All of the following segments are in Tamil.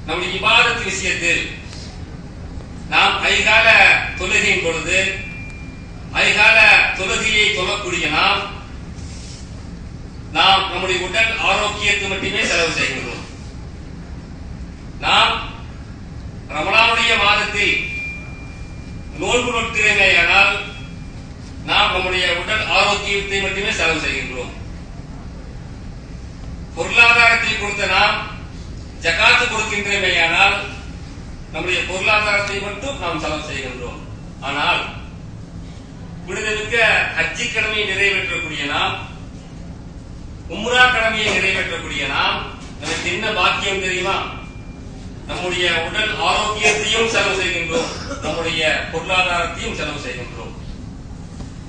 நம்முடைய இபாதத் விஷயத்தில் நாம் ஐகால தொழுகையின் பொழுது ஐகால தொழுகையை தொழக்கூடிய நாம் நம்முடைய உடல் ஆரோக்கியத்தை மட்டுமே செலவு செய்கின்றோம். நாம் ரமலானுடைய மாதத்தில் நோன்பு நோக்கிறேனால் நாம் நம்முடைய உடல் ஆரோக்கியத்தை மட்டுமே செலவு செய்கின்றோம். பொருளாதாரத்தை கொடுத்த நாம் ஜகாத்து கொடுக்கின்றமையானால் நம்முடைய பொருளாதாரத்தை மட்டும் நாம் செலவு செய்கின்றோம். ஆனால் விடுதலுக்க ஹஜ்ஜி கடமையை நிறைவேற்றக்கூடிய நாம், உம்ரா கடமையை நிறைவேற்றக்கூடிய நாம், நமக்கு என்ன பாக்கியம் தெரியுமா? நம்முடைய உடல் ஆரோக்கியத்தையும் செலவு செய்கின்றோம், நம்முடைய பொருளாதாரத்தையும் செலவு செய்கின்றோம்.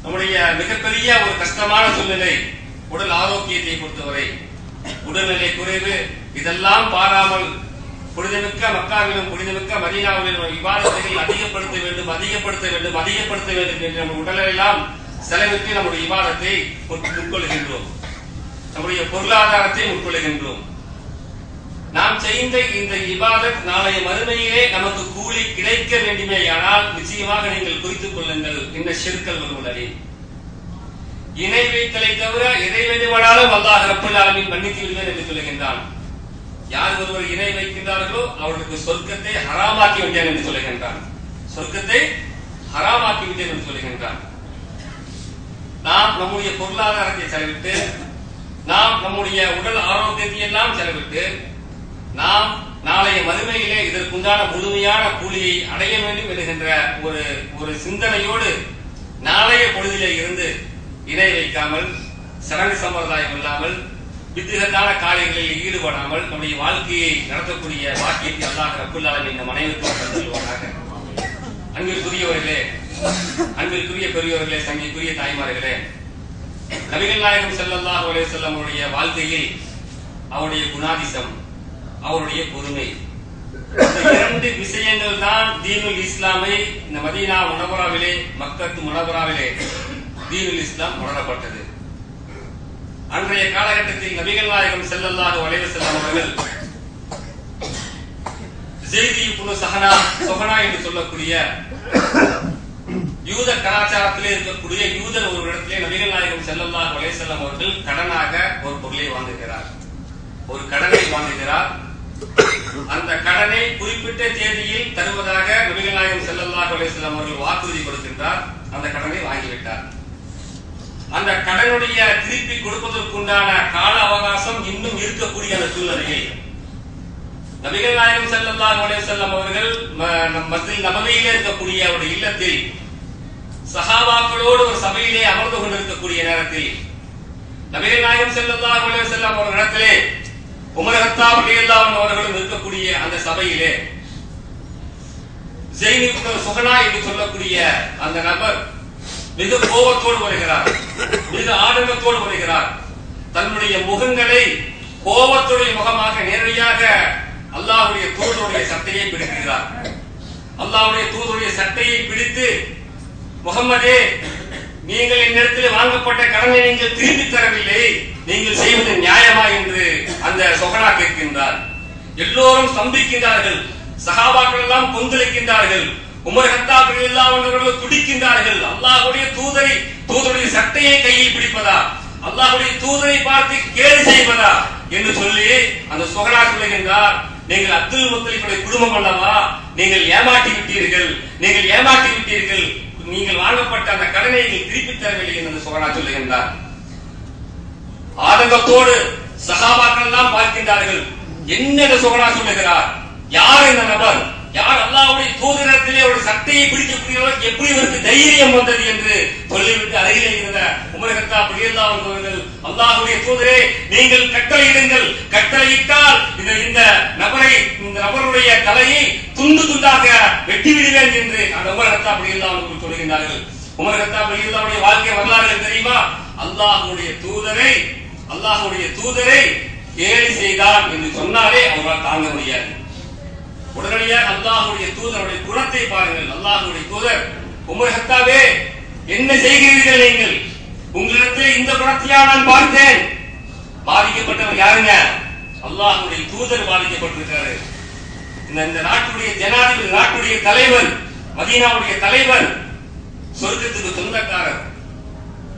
நம்முடைய மிகப்பெரிய ஒரு கஷ்டமான சூழ்நிலை உடல் ஆரோக்கியத்தை பொறுத்தவரை உடல்நிலை குறைவு, இதெல்லாம் பாராமல் புனிதமிக்க மக்காவிலும் புனிதமிக்க மதீனாவிலும் இபாதத்துகளை அதிகப்படுத்த வேண்டும் என்று நம்ம உடலெல்லாம் செலவிட்டு நம்முடைய இபாதத்தை உட்கொள்கின்றோம், நம்முடைய பொருளாதாரத்தை உட்கொள்கின்றோம். நாம் செய்த இந்த இபாதத் நாளைய மறுமையிலே நமக்கு கூலி கிடைக்க வேண்டுமேயானால் நிச்சயமாக நீங்கள் குறித்துக் கொள்ளுங்கள். இந்த ஷிர்கல் வருவதை இணை வைத்தலை தவிர எதை வேண்டுமானாலும் அல்லாஹ் ரப்பல் ஆலமீன் மன்னித்து விடுவேன் என்று சொல்லுகின்றான். யார் ஒருவர் இணை வைக்கின்றார்களோ அவர்களுக்கு சொர்க்கத்தை ஹராமாக்கி விட்டேன் என்று சொல்லுகின்றான். சொர்க்கத்தை ஹராமாக்கி விட்டேன் என்று சொல்லுகின்றான். நாம் நம்முடைய பொருளாதாரத்தை செலவிட்டு, நாம் நம்முடைய உடல் ஆரோக்கியத்தை எல்லாம் செலவிட்டு, நாம் நாளைய மறுமையிலே இதற்குண்டான முழுமையான கூலியை அடைய வேண்டும் என்கின்ற ஒரு சிந்தனையோடு நாளைய பொழுதிலே இருந்து இணை வைக்காமல், சடங்கு சம்பிரதாயம் இல்லாமல், வித்திகத்தான காரியங்களில் ஈடுபடாமல் நம்முடைய வாழ்க்கையை நடத்தக்கூடிய வாக்கியத்தை அல்லாஹ் ரப்பல் ஆலமீன் நம் அனைவருக்கும் தந்துள்ளாராக. அன்பிற்குரியவர்களே, அன்பிற்குரிய பெரியோர்களே, சங்கைக்குரிய தாய்மார்களே, நபிகள் நாயகம் ஸல்லல்லாஹு அலைஹி வஸல்லம் அவருடைய வாழ்க்கையில் அவருடைய குணாதிசம், அவருடைய பொறுமை, இரண்டு விஷயங்கள் தான் தீனுல் இஸ்லாமை இந்த மதீனா முனவராவிலே, மக்கத்து முனவராவிலே தீனுல் இஸ்லாம் உணரப்பட்டது. அன்றைய காலகட்டத்தில் நபிகள் நாயகம் ஸல்லல்லாஹு அலைஹி வஸல்லம் அவர்கள் ஸைத் இப்னு ஸஹனா என்று சொல்லக்கூடிய யூத கலாச்சாரத்திலே இருக்கக்கூடிய யூதர் ஒரு இடத்திலே நபிகள் நாயகம் ஸல்லல்லாஹு அலைஹி வஸல்லம் அவர்கள் கடனாக ஒரு பொருளை வாங்குகிறார், ஒரு கடனை வாங்குகிறார். அந்த கடனை குறிப்பிட்ட தேதியில் தருவதாக நபிகள் நாயகம் ஸல்லல்லாஹு அலைஹி வஸல்லம் அவர்கள் வாக்குறுதி கொடுக்கின்றார். அந்த கடனை வாங்கிவிட்டார். அந்த கடனுடைய திருப்பி கொடுப்பதற்குண்டான கால அவகாசம் இன்னும் இருக்கக்கூடிய அந்த சூழ்நிலையில் நபிகள் நாயகம் ஸல்லல்லாஹு அலைஹி வஸல்லம் அவர்கள் மஸ்ஜித் நபவியிலே இருக்கக்கூடிய அவருடைய இல்லத்தில் சஹாபாக்களோடு ஒரு சபையிலே அமர்ந்து கொண்டிருக்கக்கூடிய நேரத்தில் நபிகள் நாயகம் ஸல்லல்லாஹு அலைஹி வஸல்லம் அவர்களிடத்திலே உமர் கத்தாப் ரலியல்லாஹு அன்ஹு அவர்களும் இருக்கக்கூடிய அந்த சபையிலே ஸைத் இப்னு ஸஹனா என்று சொல்லக்கூடிய அந்த நபர் மிக கோபத்தோடு வருகிறார், மிக ஆடம்பரத்தோடு வருகிறார். தன்னுடைய முகங்களை கோபத்துடைய முகமாக நேரடியாக அல்லாஹ்வுடைய தூதருடைய சட்டையை பிடிக்கிறார். அல்லாஹ்வுடைய தூதருடைய சட்டையை பிடித்து, முகம்மதே, நீங்கள் என்னிடத்தில் வாங்கப்பட்ட கடனை நீங்கள் திரும்பி தரவில்லை, நீங்கள் செய்வது நியாயமா என்று அந்த ஸஹனா கேட்கின்றார். எல்லோரும் ஸ்தம்பிக்கின்றார்கள், சஹாபாக்கள் எல்லாம் கொந்தளிக்கின்றார்கள். உமர் கத்தாப் ரலியல்லாஹு அன்ஹு அவர்கள் துடிக்கின்றார்கள். அல்லாஹ்வுடைய தூதருடைய சட்டையை கையில் பிடிப்பதா, அல்லாஹ்வுடைய தூதரை பார்த்து கேலி செய்வதா என்று சொல்லி அந்த ஸஹனா சொல்லுகின்றார், நீங்கள் அப்துல் முத்தலிபுடைய குடும்பம் அல்லவா, நீங்கள் ஏமாற்றி விட்டீர்கள், நீங்கள் வாங்கப்பட்ட அந்த கடனை நீங்கள் திருப்பி தரவில்லை என்று ஸஹனா சொல்லுகின்றார். ஆதங்கத்தோடு சஹாபாக்கள் எல்லாம் பார்க்கின்றார்கள். என்ன ஸஹனா சொல்லுகிறார்? யார் இந்த நபர்? யார் அல்லாஹ்வுடைய தூதரிடத்திலே ஒரு சட்டையை பிடிக்கக்கூடியவர்களுக்கு எப்படி இவருக்கு தைரியம் வந்தது என்று சொல்லிவிட்டு அருகிலே இருந்த உமர் கத்தாப் ரலியல்லாஹு அன்ஹு அவர்கள், அல்லாஹ்வுடைய தூதரே, நீங்கள் கட்டளையிடுங்கள், கட்டளையிட்டால் இந்த நபருடைய தலையை துண்டு துண்டாக வெட்டி விடுவேன் என்று அந்த உமர் கத்தாப் ரலியல்லாஹு அன்ஹு சொல்லுகின்றார்கள். உமர் கத்தாப் ரலியல்லாஹு அன்ஹு வாழ்க்கை வரலாறு தெரியுமா? அல்லாஹ்வுடைய தூதரை கேலி செய்தார் என்று சொன்னாலே அவரால் தாங்க முடியாது. உடனடியாக அல்லாஹ்வுடைய தூதருடைய குணத்தை பாருங்கள். அல்லாஹ்வுடைய தூதர், உமர் கத்தாபே, என்ன செய்கிறீர்கள் நீங்கள்? உங்களிடத்தில் இந்த குணத்தையா நான் பார்த்தேன். பாதிக்கப்பட்டவர் யாருங்க? அல்லாஹ்வுடைய தூதர் பாதிக்கப்பட்டிருக்காரு. இந்த நாட்டுடைய ஜனாதிபதி, நாட்டுடைய தலைவர், மதீனாவுடைய தலைவர், சொர்க்கத்துக்கு சொந்தக்காரர்,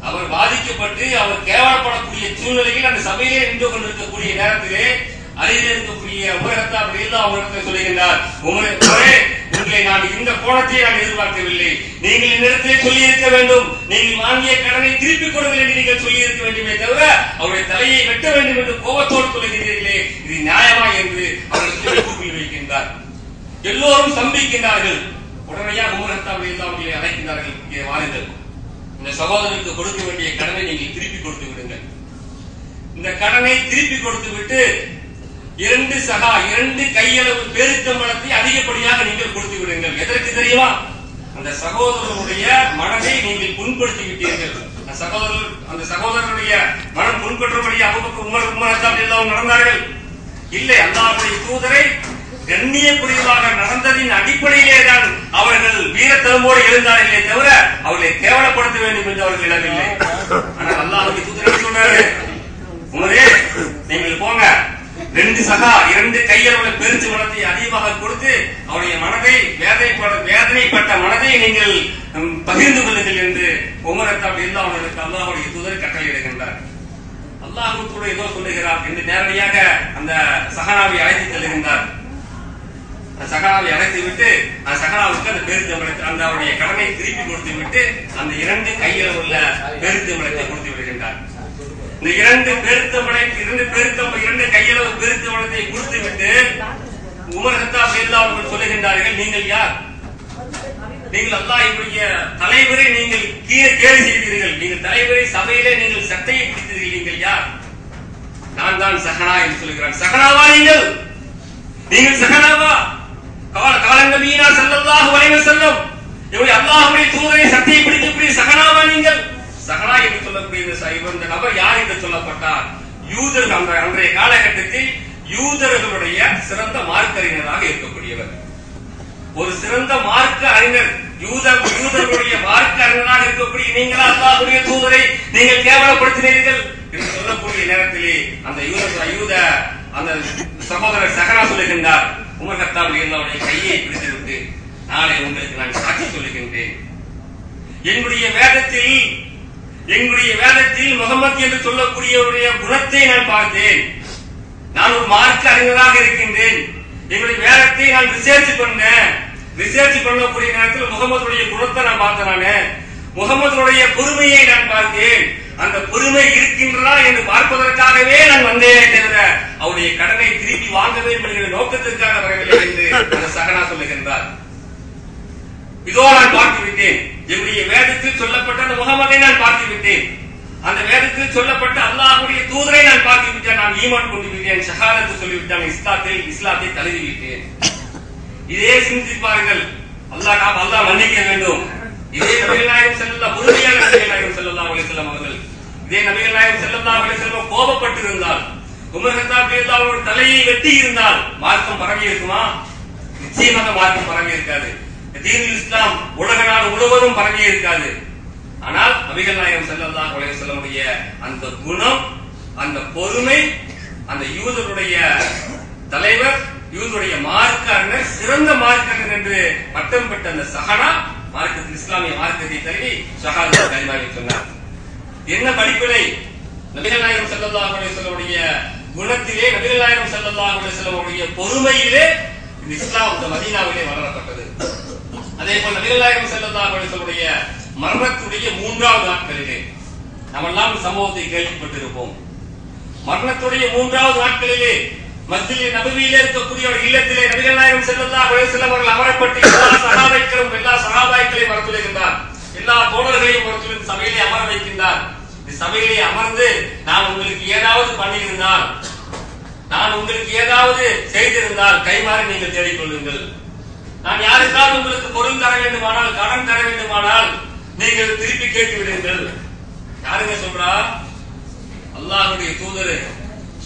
அவர் பாதிக்கப்பட்டு அவர் கேவலப்படக்கூடிய சூழ்நிலையில் அந்த சபையிலே நின்று கொண்டிருக்கக்கூடிய நேரத்திலே அருகில் இருக்கக்கூடிய உமரத்தாப் ரலியல்லாஹு அன்ஹு சொல்லுகின்றார், உமரே, உங்களை நான் இந்த கோணத்தை நான் எதிர்பார்க்கவில்லை. நீங்கள் என்னிடத்திலே சொல்லி இருக்க வேண்டும், நீங்கள் வாங்கிய கடனை திருப்பிக் கொடுங்கள் என்று நீங்கள் சொல்லி இருக்க வேண்டுமே தவிர அவருடைய தலையை வெட்ட வேண்டும் என்று கோபத்தோடு சொல்லுகிறீர்களே, இது நியாயமா என்று அவர்கள் கூப்பில் வைக்கின்றார். எல்லோரும் சம்பிக்கின்றார்கள். உடனடியாக உமரத்தாப் ரலியல்லாஹு அன்ஹு அழைக்கின்றார்கள், இங்கே வாருங்கள், இந்த சகோதரனுக்கு கொடுக்க வேண்டிய கடனை நீங்கள் திருப்பி கொடுத்து விடுங்கள். இந்த கடனை திருப்பி கொடுத்து விட்டு 2 கையளவு பேரித்தம்பழத்தை அதிகப்படியாக நீங்கள் கொடுத்து விடுங்கள். எதற்கு தெரியுமா? அந்த சகோதரனுடைய மனதை நீங்கள் புண்படுத்தி விட்டீர்கள். அந்த சகோதரனுடைய மனம் புண்பற்றும்படி அபூபக்கர், உமர் ரலியல்லாஹு நடந்தார்கள். இல்லை, அல்லாஹ்வுடைய தூதரை கண்ணியக்குரியதாக நடந்ததின் அடிப்படையிலே தான் அவர்கள் வீரத்தனமோடு எழுந்தார்களே தவிர அவர்களை கேவலப்படுத்த வேண்டும் என்று அவர்கள் எழவில்லை. ஆனால் அல்லாஹ்வுடைய தூதர் சொன்னாரு, உமரே, நீங்கள் போங்க, 2 கையளவுள்ள பெருச்சு மனத்தை அதிகமாக கொடுத்து அவருடைய மனதை, வேதனைப்பட்ட மனதை நீங்கள் பகிர்ந்து கொள்ளுங்கள் என்று உமரத்தாப் ரலியல்லாஹு அல்லாஹ்வுடைய தூதர் கட்டளையிடுகின்றார். அல்லாஹ் கூட ஏதோ சொல்லுகிறார் என்று நேரடியாக அந்த சஹானாவை அழைத்து செல்லுகின்றார். சஹானாவை அழைத்து விட்டு அந்த சஹானாவுக்கு அந்த பெருத்தம்பழத்தை, அந்த அவருடைய கடனை திருப்பி கொடுத்து விட்டு அந்த 2 கையளவுள்ள பெருத்தம்பழத்தை கொடுத்து விடுகின்றார். இந்த 2 கையளவு பெருத்தம்பழத்தை கொடுத்து விட்டு உமர் ரலியல்லாஹு அன்ஹு சொல்லுகின்றார்கள், நீங்கள் யார்? நீங்கள் அல்லாஹ்வுடைய தலைவரை நீங்கள் கேலி செய்தீர்கள், நீங்கள் தலைவரை சபையிலே நீங்கள் சட்டையை பிடித்தீர்கள், நீங்கள் யார்? நான் தான் சஹனா என்று சொல்கிறான். சஹனாவா நீங்கள்? நீங்கள் சஹனாவா? காலன் நபியினா ஸல்லல்லாஹு அலைஹி வஸல்லம், இவரை அல்லாஹ்வுடைய தூதரை சட்டையை பிடிக்கக்கூடிய சஹனாவா நீங்கள்? சஹனா என்று சொல்லக்கூடிய இந்த நபர் யார் என்று சொல்லப்பட்டார்? யூதர்கள், அன்றைய காலகட்டத்தில் யூதர்களுடைய சிறந்த மார்க்கறிஞராக இருக்கக்கூடியவர். ஒரு சிறந்த மார்க்க அறிஞர், யூதர்களுடைய மார்க்க அறிஞராக இருக்கக்கூடிய நீங்கள் அல்லாஹ்வுடைய தூதரை நீங்கள் கேவலப்படுத்தினீர்கள் என்று சொல்லக்கூடிய நேரத்திலே அந்த யூத அந்த சகோதரர் சஹனா சொல்லுகின்றார், உமர் கத்தாப் ரலியல்லாஹு கையை பிடித்துவிட்டு, நாளை உங்களுக்கு நான் சாட்சி சொல்லுகின்றேன், எங்களுடைய வேதத்தில் முகமது என்று சொல்லக்கூடியவருடைய குணத்தை நான் பார்த்தேன். நான் ஒரு மார்க்க அறிஞராக இருக்கின்றேன். எங்களுடைய வேதத்தை நான் ரிசர்ச் பண்ணக்கூடிய நேரத்தில் முகமதுடைய குணத்தை நான் பார்த்தேன். முகமதுடைய பொறுமையை நான் பார்த்தேன். அந்த பொறுமை இருக்கின்றதா என்று பார்ப்பதற்காகவே நான் வந்தேனே தவிர அவருடைய கடனை திருப்பி வாங்க வேண்டும் என்கிற நோக்கத்திற்காக வரவில்லை என்று அந்த சஹனா சொல்லுகின்றார். இதோ நான் பார்த்து விட்டேன், என்னுடைய வேதத்தில் சொல்லப்பட்ட அந்த முகமதை நான் பார்த்து விட்டேன், அந்த வேதத்தில் சொல்லப்பட்ட அல்லாஹ்வுடைய தூதரை நான் பார்த்து விட்டேன், நான் ஈமான் கொண்டு விட்டேன், ஷஹாதத்து சொல்லிவிட்டேன், இஸ்லாத்தை தழுவி விட்டேன். இதே சிந்திப்பார்கள். அல்லாஹ் மன்னிக்க வேண்டும். இதே நபிகள் நாயகம் ஸல்லல்லாஹு அலைஹி வஸல்லம் அவர்கள், இதே நபிகள் நாயகம் ஸல்லல்லாஹு அலைஹி வஸல்லம் கோபப்பட்டிருந்தால், உமர் கத்தாப் ரலியல்லாஹு தலையை வெட்டி இருந்தால் மார்க்கம் பரவி இருக்குமா? நிச்சயமாக மார்க்கம் பரவி இருக்காது. தீனுல் இஸ்லாம் உலக நாடு முழுவதும் பரவி இருக்காது. ஆனால் நபிகள் நாயகம் ஸல்லல்லாஹு அலைஹி வஸல்லமுடைய அந்த குணம், அந்த பொறுமை, அந்த யூதருடைய தலைவர், யூதருடைய மார்க்க அறிஞர், சிறந்த மார்க்க அறிஞர் என்று பட்டம் பெற்ற அந்த சஹனா மார்க்கத்தில், இஸ்லாமிய மார்க்கத்தை தழுவி ஷஹாதத் கலிமாவை சொன்னார். என்ன படிப்பினை? நபிகள் நாயகம் ஸல்லல்லாஹு அலைஹி வஸல்லமுடைய குணத்திலே, நபிகள் நாயகம் ஸல்லல்லாஹு அலைஹி வஸல்லமுடைய பொறுமையிலே இந்த இஸ்லாம் இந்த மதீனாவிலே வளரப்பட்டது. அதே போல் நபிகள் நாயகம் ஸல்லல்லாஹு அலைஹி வஸல்லமுடைய மரணத்துடைய 3வது நாட்களிலே நாமெல்லாம் சம்பவத்தை கேள்விப்பட்டிருப்போம். மரணத்துடைய 3வது நாட்களிலே மஸ்ஜித் நபவியிலே இருக்கக்கூடிய ஒரு இல்லத்திலே நபிகள் நாயகம் ஸல்லல்லாஹு அலைஹி வஸல்லம் அவர்கள் அமரப்பட்டு எல்லா சஹாபாக்களையும் வர சொல்லுகின்றார், எல்லா தோழர்களையும் வர சொல்லி சபையிலே அமர வைக்கின்றார். இந்த சபையிலே அமர்ந்து, நான் உங்களுக்கு ஏதாவது பண்ணியிருந்தால், நான் உங்களுக்கு ஏதாவது செய்திருந்தால் கைமாறி நீங்கள் தேடிக்கொள்ளுங்கள். நான் யாருக்காவது உங்களுக்கு பொருள் தர வேண்டுமானால், கடன் தர வேண்டுமானால் நீங்கள் திருப்பி கேட்டு விடுங்கள். யாருங்க சொல்றா? அல்லாஹ்வுடைய தூதர்,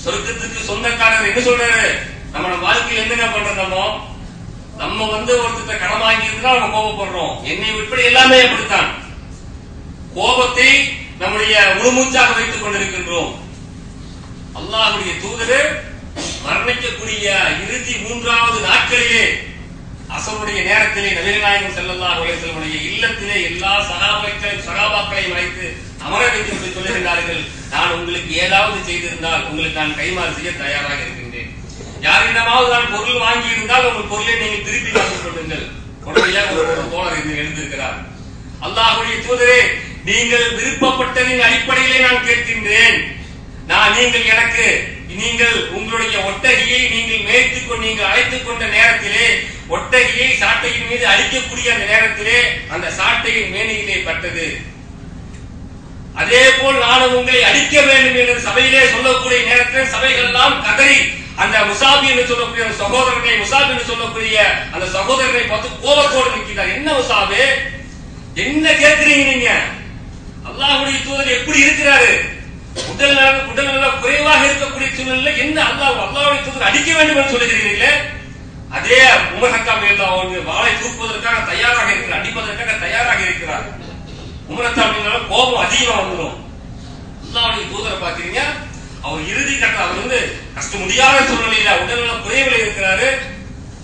சொர்க்கத்துக்கு சொந்தக்காரர் என்ன சொல்றாரு? நம்ம வாழ்க்கையில் என்னங்க பண்றோமோ, நம்ம ஒருத்தர் கடன் வாங்கி இருந்தா நம்ம கோபப்படுறோம். என்னை இப்படி எல்லாமே அப்படித்தான். கோபத்தை நம்முடைய முழுமூச்சாக வைத்துக் கொண்டிருக்கின்றோம். அல்லாஹ்வுடைய தூதர் மரணிக்கக்கூடிய இறுதி 3வது நாட்களிலே அசருடைய நேரத்திலே நபிகள் நாயகம் ஸல்லல்லாஹு அலைஹி வஸல்லம் இல்லத்திலே எல்லா சகாபாக்களையும் அழைத்து அமர வைத்து சொல்லுகின்றார்கள், நான் உங்களுக்கு ஏதாவது செய்திருந்தால் உங்களுக்கு நான் கைமாறு செய்ய தயாராக இருக்கின்றேன். யாரிடமாவது நான் பொருள் வாங்கி இருந்தால் உங்கள் பொருளை நீங்கள் திருப்பி வாங்கிக் கொள்ளுங்கள். உடனடியாக ஒரு தோழர் எழுந்திருக்கிறார். அல்லாஹ்வுடைய தூதரே, நீங்கள் விருப்பப்பட்டதின் அடிப்படையிலே நான் கேட்கின்றேன். நீங்கள் உங்களுடைய ஒட்டகையை நீங்கள் மேய்த்துக் கொண்டு நீங்கள் அழைத்துக் கொண்ட நேரத்திலே ஒட்டகையை சாட்டையின் மீது அடிக்கக்கூடிய அந்த நேரத்திலே அந்த சாட்டையின் மேனியிலே பட்டது. அதே போல் நானும் உங்களை அடிக்க வேண்டும் என்று சபையிலே சொல்லக்கூடிய நேரத்தில் சபைகள் எல்லாம் கதறி அந்த முசாபி என்று சொல்லக்கூடிய சகோதரனை முசாபி என்று சொல்லக்கூடிய அந்த சகோதரனை பார்த்து கோபத்தோடு நிற்கிறார். என்ன முசாபே, என்ன கேட்கிறீங்க நீங்க? அல்லாஹ்வுடைய தூதர் எப்படி இருக்கிறாரு? உடல்நல குறைவாக இருக்கக்கூடிய சூழ்நிலை என்ன அல்லாஹ்வுடைய தூதர் அடிக்க வேண்டும் என்று சொல்லுகிறீர்களே? அதே உமர் ஹத்தாம் வாளை தூக்குவதற்காக தயாராக இருக்கிறார், அடிப்பதற்காக தயாராக இருக்கிறார். உமர் ஹத்தாம் கோபம் அதிகமா வந்துடும். அல்லாஹ்வுடைய தூதரை பாத்தீங்க, அவர் இறுதி கட்ட அவர் கஷ்ட முடியாத சூழ்நிலையில உடல்நல குறைவில் இருக்கிறாரு.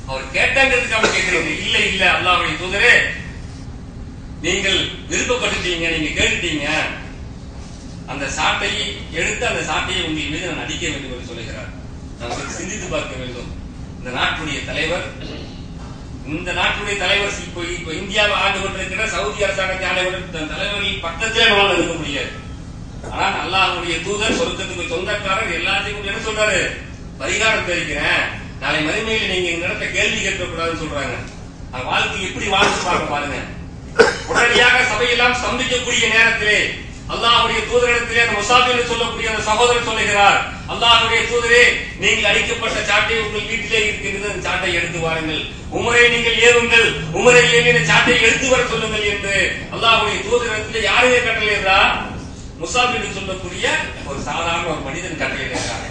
அவர் கேட்டங்கிறதுக்காக கேட்கிறீங்க. இல்ல இல்ல அல்லாஹ்வுடைய தூதரே, நீங்கள் விருப்பப்பட்டுட்டீங்க, நீங்க கேட்டுட்டீங்க, அந்த சாட்டையை எடுத்து அந்த சாட்டையை உங்கள் மீது நான் அடிக்க வேண்டும் என்று சொல்லுகிறார். நாம் சிந்தித்து பார்க்க வேண்டும். இந்த நாட்டுடைய தலைவர் இப்போ இந்தியாவை ஆண்டு கொண்டிருக்கிற சவுதி அரசாங்கத்தை ஆண்டு கொண்டிருக்கிற தலைவர்கள் பக்கத்திலே நம்மளால் இருக்க முடியாது. ஆனால் அல்லாஹ்வுடைய தூதர் சொர்க்கத்துக்கு சொந்தக்காரர் எல்லாத்தையும் என்ன சொல்றாரு? பரிகாரம் தெரிவிக்கிறேன், நாளை மறுமையில் நீங்க இந்த இடத்துல கேள்வி கேட்கக்கூடாதுன்னு சொல்றாங்க. வாழ்க்கை எப்படி வாழ்ந்து பாருங்க. உடனடியாக சபையெல்லாம் சந்திக்கக்கூடிய நேரத்திலே அல்லாஹ்வுடைய தூதரிடத்திலே அந்த முசாபி என்று சொல்லக்கூடிய அந்த சகோதரர் சொல்லுகிறார், அல்லாஹ்வுடைய தூதரே, நீங்கள் அடிக்கப்பட்ட சாட்டை உங்கள் வீட்டிலே இருக்கின்றது, அந்த சாட்டை எடுத்து வாருங்கள். உமரை நீங்கள் ஏவுங்கள், உமரை ஏவின சாட்டை எடுத்து வர சொல்லுங்கள் என்று அல்லாஹ்வுடைய தூதரிடத்திலே யாருமே கட்டளையிடுறார்? முசாபி என்று சொல்லக்கூடிய ஒரு சாதாரண ஒரு மனிதன் கட்டளையிடுகிறார்.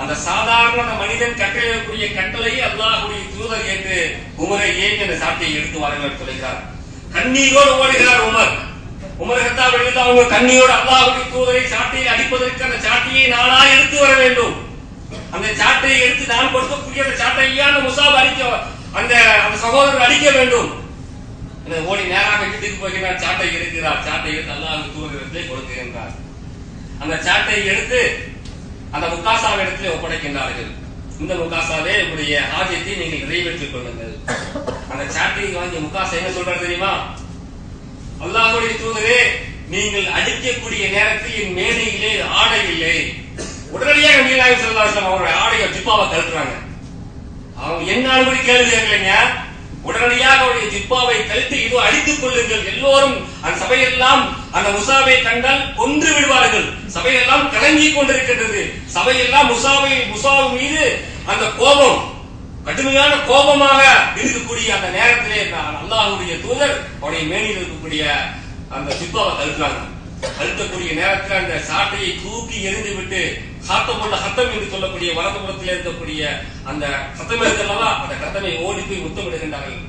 அந்த சாதாரண மனிதன் கட்டளையிடக்கூடிய கட்டளையை அல்லாஹ்வுடைய தூதர் என்று உமரை ஏவி அந்த சாட்டையை எடுத்து வாருங்கள் சொல்லுகிறார். கண்ணீரோடு ஓடுகிறார் உமர் ஹத்தாப் அவங்க கண்ணீரோடு அல்லாஹ்வுடைய தூதரை சாட்டையை அடிப்பதற்கு அந்த சாட்டையை நானா எடுத்து வர வேண்டும், அந்த சாட்டையை எடுத்து நான் கொடுக்கக்கூடிய அந்த சாட்டையா அந்த முசாப் அடிக்க அந்த சகோதரர் அடிக்க வேண்டும். ஓடி நேராக வீட்டுக்கு போகிறார், சாட்டை எடுக்கிறார். சாட்டை எடுத்து அல்லாஹ்வுடைய தூதரிடத்திலே கொடுக்கின்றார். அந்த சாட்டையை எடுத்து அந்த முகாசாவை இடத்திலே ஒப்படைக்கின்றார்கள். இந்த முகாசாவே உங்களுடைய ஆஜத்தை நீங்கள் நிறைவேற்றிக் கொள்ளுங்கள். அந்த சாட்டையை வாங்கிய முகாசா என்ன சொல்றாரு தெரியுமா? அல்லாஹ்வுடைய தூதரே, நீங்கள் அடிக்கக்கூடிய நேரத்தில் என் மேடையிலே ஆடை இல்லை. உடனடியாக நபிகள் நாயகம் ஸல்லல்லாஹு அலைஹி வஸல்லம் அவருடைய ஆடைய ஜிப்பாவை கழட்டுறாங்க. அவங்க என்ன அனுமதி கேள்வி கேட்கலைங்க. உடனடியாக அவருடைய ஜிப்பாவை கழட்டி இதோ அடித்துக் கொள்ளுங்கள். எல்லோரும் அந்த சபையெல்லாம் அந்த முசாபை கண்டால் கொன்று விடுவார்கள். சபையெல்லாம் கலங்கிக் கொண்டிருக்கின்றது. சபையெல்லாம் முசாபு மீது அந்த கோபம், கடுமையான கோபமாக இருக்கக்கூடிய அந்த நேரத்திலே அல்லாஹ்வுடைய தூதர் அவருடைய மேனியில் இருக்கக்கூடிய அந்த ஜிப்பாவை கழட்டுறாங்க. கழட்டக்கூடிய நேரத்தில் அந்த சாட்டையை தூக்கி எரிந்து விட்டு ஹத்தம் என்று சொல்லக்கூடிய வலதுபுறத்தில் இருக்கக்கூடிய அந்த ஹத்தம் இருக்கிறதா, அந்த ஹத்தமை ஓடி போய் முத்தமிடுகின்றார்கள்.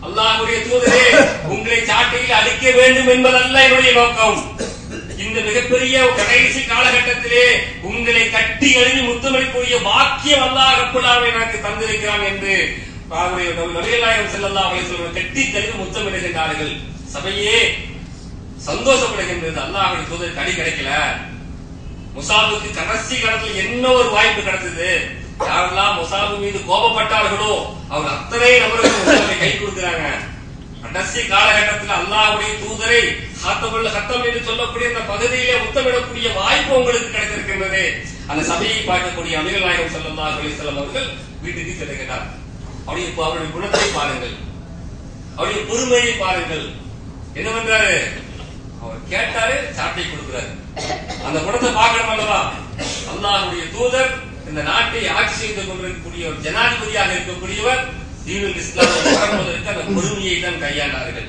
அல்லாஹ்வுடைய தூதரே, உங்களை சாட்டையில் அடிக்க வேண்டும் என்பதல்ல என்னுடைய நோக்கம். இந்த மிகப்பெரிய கடைசி காலகட்டத்திலே உங்களை கட்டி எழுதி முத்தமிடக்கூடிய பாக்கியம் அல்லாஹ் ரப்பல் ஆலமீன் எனக்கு தந்திருக்கிறான் என்று நபிகள் நாயகம் ஸல்லல்லாஹு அலைஹி வஸல்லம் கட்டி தழுவி முத்தமிடுகின்றார்கள். சபையே சந்தோஷப்படுகின்றது. அல்லாஹ்வுடைய தூதருக்கு அடி கிடைக்கல. முசாபுக்கு கடைசி காலத்தில் என்ன ஒரு வாய்ப்பு கிடைத்தது. யாரெல்லாம் முசாபு மீது கோபப்பட்டார்களோ அவர் அத்தனை நபர்களுக்கு கை கொடுக்கிறாங்க. கடைசி காலகட்டத்தில் அல்லாஹ்வுடைய தூதரை ஹத்தம் என்று சொல்லக்கூடிய அந்த பகுதியிலே முத்தமிடக்கூடிய வாய்ப்பு உங்களுக்கு கிடைத்திருக்கின்றது. அந்த சபையை பார்க்கக்கூடிய நபிகள் நாயகம் ஸல்லல்லாஹு அலைஹி வஸல்லம் அவர்கள் வீட்டுக்கு செல்கிறார். அவருடைய குணத்தை பாருங்கள், அவருடைய பொறுமையை பாருங்கள். என்ன பண்றாரு? அவர் கேட்டாரு, சாட்டை கொடுக்கிறாரு. அந்த குணத்தை பார்க்கணும் அல்லவா? அல்லாஹ்வுடைய தூதர் இந்த நாட்டை ஆட்சி செய்து கொண்டிருக்கக்கூடிய ஒரு ஜனாதிபதியாக இருக்கக்கூடியவர் தீனுல் இஸ்லாமை பரப்புவதற்கு அந்த பொறுமையை தான் கையாண்டார்கள்.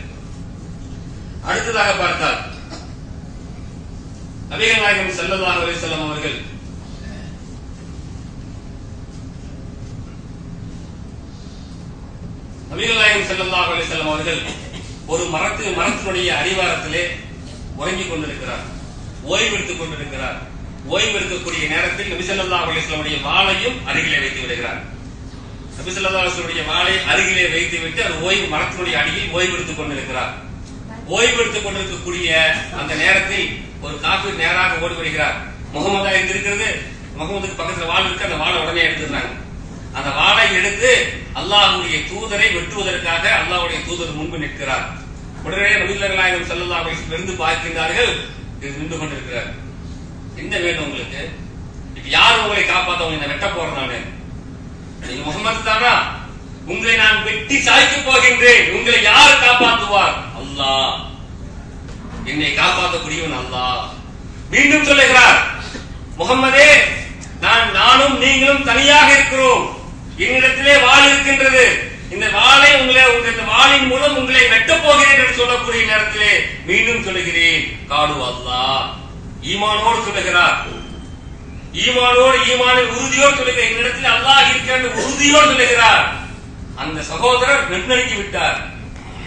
அடுத்ததாக பார்த்தால் நபிகள் நாயகம் ஸல்லல்லாஹு அலைஹி வஸல்லம் அவர்கள் ஒரு மரத்தினுடைய அடிவாரத்திலே உறங்கிக் கொண்டிருக்கிறார், ஓய்வெடுத்துக் கொண்டிருக்கிறார். ஓய்வு எடுக்கக்கூடிய நேரத்தில் நபி ஸல்லல்லாஹு அலைஹி வஸல்லம் வாளையும் அருகிலே வைத்து விடுகிறார். நபி ஸல்லல்லாஹு அலைஹி வஸல்லம் வாளை அருகிலே வைத்து விட்டு அவர் ஓய்வு மரத்தினுடைய அடியில் ஓய்வு எடுத்துக் கொண்டிருக்கிறார். ஓய்வு எடுத்துக் கொண்டிருக்கக்கூடிய அந்த நேரத்தில் ஒரு காஃபிர் நேராக ஓடி வருகிறார். முகமதா எங்க இருக்கிறது, முகமதுக்கு பக்கத்துல வாள் இருக்கு, அந்த வாளை உடனே எடுத்துறாங்க. அந்த வாளை எடுத்து அல்லாஹ்வுடைய தூதரை வெட்டுவதற்காக அல்லாஹ்வுடைய தூதர் முன்பு நிற்கிறார். உடனே நபிகள் நாயகம் ஸல்லல்லாஹு அலைஹி வஸல்லம் இருந்து பார்க்கிறார்கள், இது நின்று கொண்டிருக்கிறார். என்ன வேணும் உங்களுக்கு? இப்ப யார் உங்களை காப்பாத்த? உங்களை வெட்ட போறேன் நானு. நீங்க முகமது தானா? உங்களை நான் வெட்டி சாய்க்க போகின்றேன். உங்களை யார் காப்பாற்றுவார்? அல்லாஹ். என்னை காப்பாற்றக்கூடியவன் அல்லாஹ். மீண்டும் சொல்லுகிறார், முகம்மதே, நானும் நீங்களும் தனியாக இருக்கிறோம். என்னிடத்திலே வாள் இருக்கின்றது. இந்த வாளை இந்த வாளின் மூலம் உங்களை வெட்டப் போகிறேன் என்று சொல்லக்கூடிய நேரத்திலே மீண்டும் சொல்லுகிறேன், காடு அல்லாஹ். ஈமானோடு சொல்லுகிறார். ஈமானின் உறுதியோடு சொல்லுகிறார். என்னிடத்தில் அல்லாஹ் இருக்கிற உறுதியோடு சொல்லுகிறார். அந்த சகோதரர் நெருங்கி விட்டார்.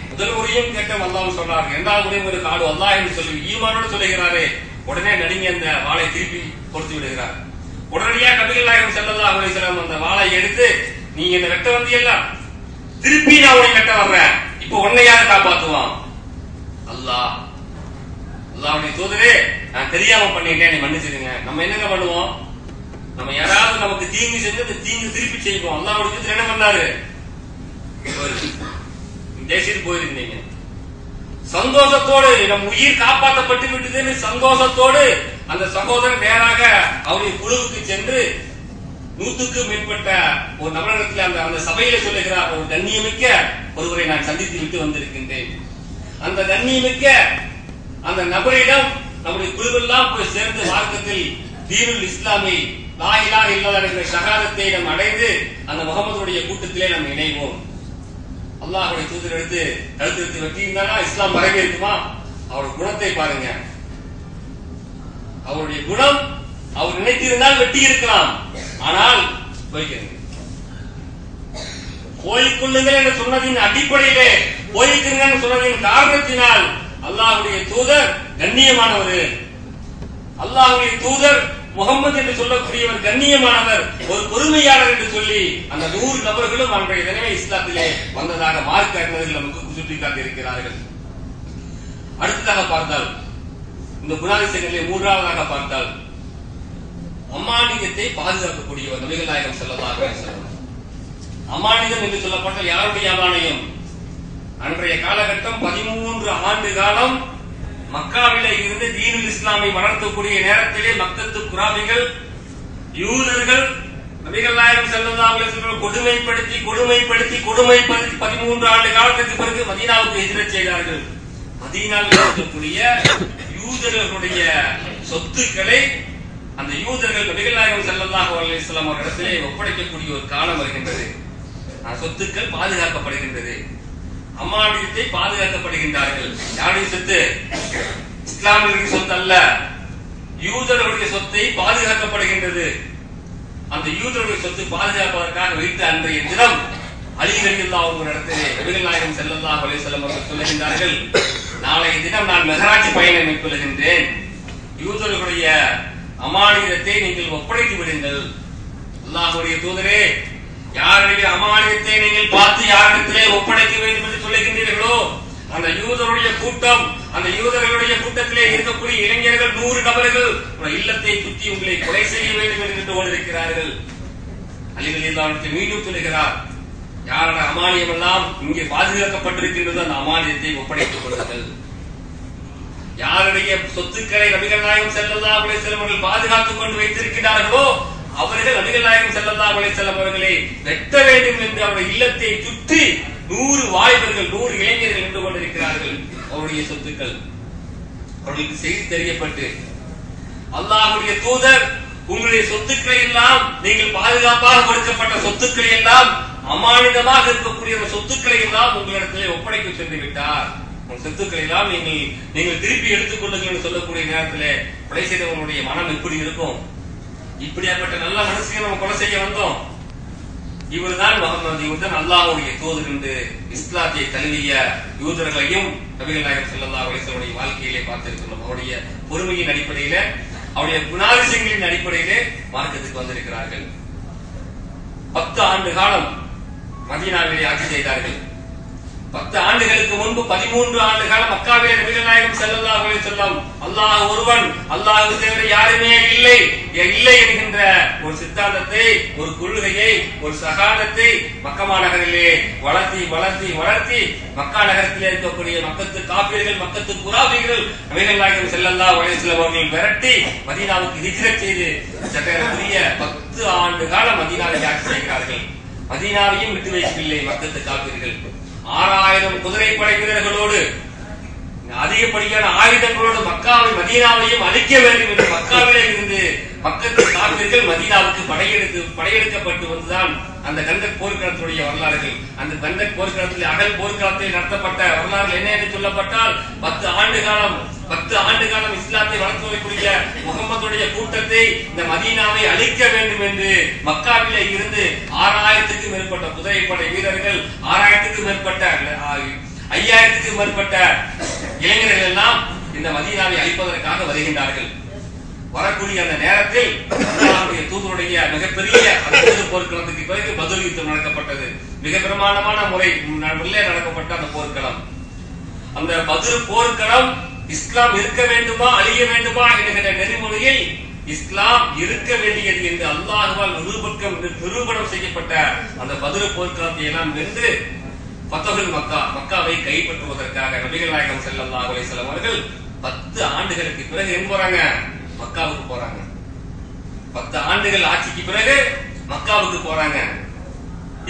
முதல் முறையும் கேட்ட அல்லாஹ் சொன்னார், இரண்டாவது முறையும் ஒரு காடு அல்லாஹ் என்று சொல்லி ஈமானோடு சொல்லுகிறாரே, உடனே நடுங்கி அந்த வாளை திருப்பி கொடுத்து விடுகிறார். உடனடியாக நபிகள் நாயகம் ஸல்லல்லாஹு அலைஹி வஸல்லம் அந்த வாளை எடுத்து, நீ என்ன வெட்ட வந்தீல்ல, திருப்பி நான் உன்னை வெட்ட வர்றேன். இப்ப உன்னை யார் காப்பாத்துவான்? அல்லாஹ். அல்லாஹ்வுடைய தூதரே, நான் தெரியாம பண்ணிட்டேன், நீ மன்னிச்சிடுங்க. நம்ம என்னங்க பண்ணுவோம்? நம்ம யாராவது நமக்கு தீங்கு செஞ்சு அந்த தீங்கு திருப்பி செய்வோம். அல்லாஹ்வுடைய தூதர் என்ன பண்ணாரு? தேசிட்டு போயிருந்தீங்க சந்தோஷத்தோடு, நம் உயிர் காப்பாற்றப்பட்டு விட்டதுன்னு சந்தோஷத்தோடு அந்த சகோதரர் நேராக அவருடைய குழுவுக்கு சென்று 100க்கும் மேற்பட்ட ஒரு நபரிடத்தில் அந்த சபையில சொல்லுகிறார், ஒரு கண்ணியமிக்க ஒருவரை நான் சந்தித்து விட்டு வந்திருக்கின்றேன். அந்த கண்ணியமிக்க அந்த நபரிடம் நம்முடைய குழுவெல்லாம் போய் சேர்ந்து மார்க்கத்தில் தீனுல் இஸ்லாமை லா இலாஹ இல்லல்லாஹ் என்ற ஷஹாதத்தை நாம் அடைந்து அந்த முகமதுடைய கூட்டத்திலே நாம் இணைவோம். அல்லாஹ்வுடைய தூதர் எடுத்து கழுத்து வெட்டி இருந்தானா இஸ்லாம் பரவி இருக்குமா? அவருடைய குணத்தை பாருங்க. அவருடைய குணம், அவர் நினைத்திருந்தால் வெட்டி இருக்கலாம். ஆனால் போய்கொள்ளுங்கள் என்று சொன்னதின் அடிப்படையிலே, போய்க்குங்கள் சொன்னதின் காரணத்தினால் அல்லாஹ்வுடைய தூதர் கண்ணியமானவர். அல்லாஹ்வுடைய தூதர் முகமது என்று சொல்லக்கூடியவர் கண்ணியமானவர், ஒரு பொறுமையாளர் என்று சொல்லி அந்த 100 நபர்களும் அன்றைய தினமே இஸ்லாத்திலே வந்ததாக மார்க்க அறிஞர்கள் நமக்கு சுட்டிக்காட்டி இருக்கிறார்கள். அடுத்ததாக பார்த்தால், இந்த குணாதிசயங்களிலே 3ஆவதாக பார்த்தால், அமானிதத்தை பாதுகாக்கக்கூடியவர் நபிகள் நாயகம் ஸல்லல்லாஹு அலைஹி வஸல்லம். அமானிதம் என்று சொல்லப்பட்ட யாருடைய அமானியம்? அன்றைய காலகட்டம் 13 ஆண்டு காலம் மக்காவிலே இருந்து தீனுல் இஸ்லாமை வளர்த்தக்கூடிய நேரத்திலே மக்கத்து குராபிகள், யூதர்கள் நபிகள் நாயகம் ஸல்லல்லாஹு அலைஹி வஸல்லம் கொடுமைப்படுத்தி 13 ஆண்டு காலத்துக்கு பிறகு மதீனாவுக்கு ஹிஜ்ரத் செய்தார்கள். மதீனாவில் இருக்கக்கூடிய யூதர்களுடைய சொத்துக்களை அந்த யூதர்கள் நபிகள் நாயகம் ஸல்லல்லாஹு அலைஹி வஸல்லம் அவர்களிடத்திலே ஒப்படைக்கக்கூடிய ஒரு காலம் வருகின்றது. சொத்துக்கள் பாதுகாக்கப்படுகின்றது. அமானிதத்தை பாதுகாக்கப்படுகின்றார்கள். யாருடைய சொத்து? இஸ்லாமிய சொத்து அல்ல, யூதர்களுடைய சொத்தை பாதுகாக்கப்படுகின்றது. அந்த யூதர்களுடைய சொத்து பாதுகாப்பதற்காக வைத்த அன்றைய தினம் அலி ரலியல்லாஹு அன்ஹு இடத்திலே நபிகள் நாயகம் ஸல்லல்லாஹு அலைஹி வஸல்லம் அவர்கள் சொல்லுகின்றார்கள், நாளைய தினம் நான் மெஹராஜ் பயணம் மேற்கொள்கின்றேன். யூதர்களுடைய அமானிதத்தை நீங்கள் ஒப்படைத்து விடுங்கள். அல்லாஹ்வுடைய தூதரே, யாருடைய அமானிதத்தை நீங்கள் பார்த்து யாரிடத்திலே ஒப்படைக்க வேண்டும் என்று சொல்லுகின்றீர்களோ அந்த யூதருடைய கூட்டம், அந்த யூதர்களுடைய கூட்டத்திலே இருக்கக்கூடிய இளைஞர்கள் 100 நபர்கள் இல்லத்தை சுற்றி உங்களை கொலை செய்ய வேண்டும் என்று கொண்டிருக்கிறார்கள். அலி ரலியல்லாஹு அன்ஹு மீண்டும் சொல்லுகிறார், யாருடைய அமானியம் எல்லாம் இங்கே பாதுகாக்கப்பட்டிருக்கின்றது அந்த அமானியத்தை ஒப்படைத்துக் கொள்ளுங்கள். யாருடைய சொத்துக்களை நபிகள் நாயகம் ஸல்லல்லாஹு அலைஹி வஸல்லம் அவர்கள் பாதுகாத்துக் கொண்டு வைத்திருக்கிறார்களோ அவர்கள் நபிகள் நாயகம் ஸல்லல்லாஹு அலைஹி வஸல்லம் அவர்களை வெட்ட வேண்டும் என்று அவருடைய இல்லத்தை சுற்றி 100 வாலிபர்கள் 100 இளைஞர்கள் நின்று கொண்டிருக்கிறார்கள். அவருடைய சொத்துக்கள் அவர்களுக்கு செய்தி தெரியப்பட்டு, அல்லாஹ்வுடைய தூதர் உங்களுடைய சொத்துக்களை எல்லாம், நீங்கள் பாதுகாப்பாக கொடுக்கப்பட்ட சொத்துக்களை எல்லாம், அமானிதமாக இருக்கக்கூடிய சொத்துக்களை எல்லாம் உங்களிடத்திலே ஒப்படைக்க சென்று விட்டார். சொத்துக்களை எல்லாம் நீங்கள் திருப்பி எடுத்துக் கொள்ளுங்கள் என்று சொல்லக்கூடிய நேரத்திலே கொலை செய்தவனுடைய மனம் எப்படி இருக்கும்? இப்படியாப்பட்ட நல்ல மனசுக்கு நம்ம கொலை செய்ய வந்தோம். இவர்தான் முகமது, இவர்தான் அல்லாஹ்வுடைய தூதர் என்று இஸ்லாத்தை தழுவிய யூதர்களையும் நபிகள் நாயகம் ஸல்லல்லாஹு அலைஹி வஸல்லம் வாழ்க்கையிலே பார்த்திருக்கிறோம். அவருடைய பொறுமையின் அடிப்படையில அவருடைய குணாதிசயங்களின் அடிப்படையிலே மார்க்கத்துக்கு வந்திருக்கிறார்கள். 10 ஆண்டு காலம் மதீனாவிலே ஆட்சி செய்தார்கள். 10 ஆண்டுகளுக்கு முன்பு 13 ஆண்டு காலம் மக்காவிலே நபிகள் நாயகம் ஸல்லல்லாஹு அலைஹி வஸல்லம் அல்லாஹ் ஒருவன், அல்லாஹ் தவிர யாருமே இல்லை என்கின்ற ஒரு சித்தாந்தத்தை, ஒரு கொள்கையை, ஒரு சகாதத்தை மக்கா நகரிலே வளர்த்தி மக்கா நகரத்திலே இருக்கக்கூடிய மக்கத்து காபிர்கள், மக்கத்து குராபிகள் நபிகள் நாயகம் ஸல்லல்லாஹு அலைஹி வஸல்லம் அவர்கள் விரட்டி மதீனாவுக்கு ஹிஜ்ரத் செய்து சற்றேறக்குரிய 10 ஆண்டு காலம் மதீனாவை ஆட்சி செய்கிறார்கள். மதீனாவையும் விட்டு வைக்கவில்லை மக்கத்து காபிர்கள். 6000 குதிரைப்படை வீரர்களோடு அதிகப்படியான ஆயுதங்களோடு மக்காவை மதீனாவையும் அழிக்க வேண்டும் என்று மக்காவிலே இருந்து மக்கத்து காபிர்கள் மதீனாவுக்கு படையெடுக்கப்பட்டு வந்துதான் அந்த கந்தக் போர்க்களத்துடைய வரலாறுகள். அந்த கந்தக் போர்க்களத்தில் அகல் போர்க்களத்தில் நடத்தப்பட்ட வரலாறு என்ன என்று சொல்லப்பட்டால் 10 ஆண்டு காலம் இஸ்லாத்தை வளர்த்து வரக்கூடிய முகமதுடைய கூட்டத்தை இந்த மதீனாவை அழிக்க வேண்டும் என்று மக்காவிலே இருந்து 6000க்கும் மேற்பட்ட குதிரைப்படை வீரர்கள், 5000க்கும் மேற்பட்ட இளைஞர்கள் எல்லாம் இந்த மதீனாவை அழிப்பதற்காக வருகின்றார்கள். வரக்கூடிய அந்த நேரத்தில் அல்லாஹ்வுடைய தூதருடைய மிகப்பெரிய போர்க்களத்துக்கு பிறகு பத்ர் யுத்தம் நடக்கப்பட்டது. மிக பிரமாண்டமான முறையிலே நடக்கப்பட்ட அந்த போர்க்களம், அந்த பத்ர் போர்க்களம் இஸ்லாம் இருக்க வேண்டுமா அழிய வேண்டுமா என்கிற நெறிமுறையில் இஸ்லாம் இருக்க வேண்டியது என்று அல்லாஹ்வால் நிரூபணம் செய்யப்பட்ட அந்த பத்ர் போர்க்களத்தை எல்லாம் வென்று ஃபத்ஹுல் மக்காவை கைப்பற்றுவதற்காக நபிகள் நாயகம் ஸல்லல்லாஹு அலைஹி வஸல்லம் அவர்கள் 10 ஆண்டுகளுக்கு பிறகு எங்க போறாங்க? மக்காவுக்கு போறாங்க. 10 ஆண்டுகள் ஆட்சிக்கு பிறகு மக்காவுக்கு போறாங்க.